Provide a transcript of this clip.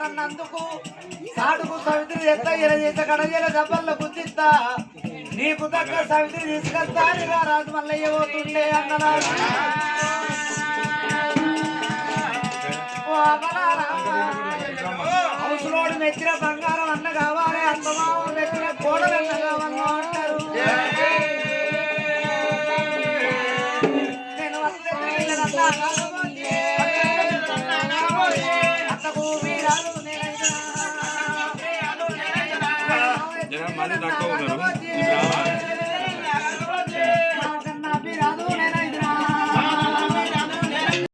అన్నందుకు సాటుకు సవిత్రి ఎత్త చేత కడజల దెబ్బల్లో గుర్తిస్తా నీకు తగ్గ సవిత్రి తీసుకొస్తా రాజు మల్లయ్య పోతుండే అన్నదా హౌసులోడు మెచ్చిన బంగారం అన్న కావాలి అత్తమావ మెచ్చిన కోడలు అన్న కావాలి అంటారు నేను వస్తే అత్తకు వీరాలు జనం మంది తక్కువ ఉన్నారు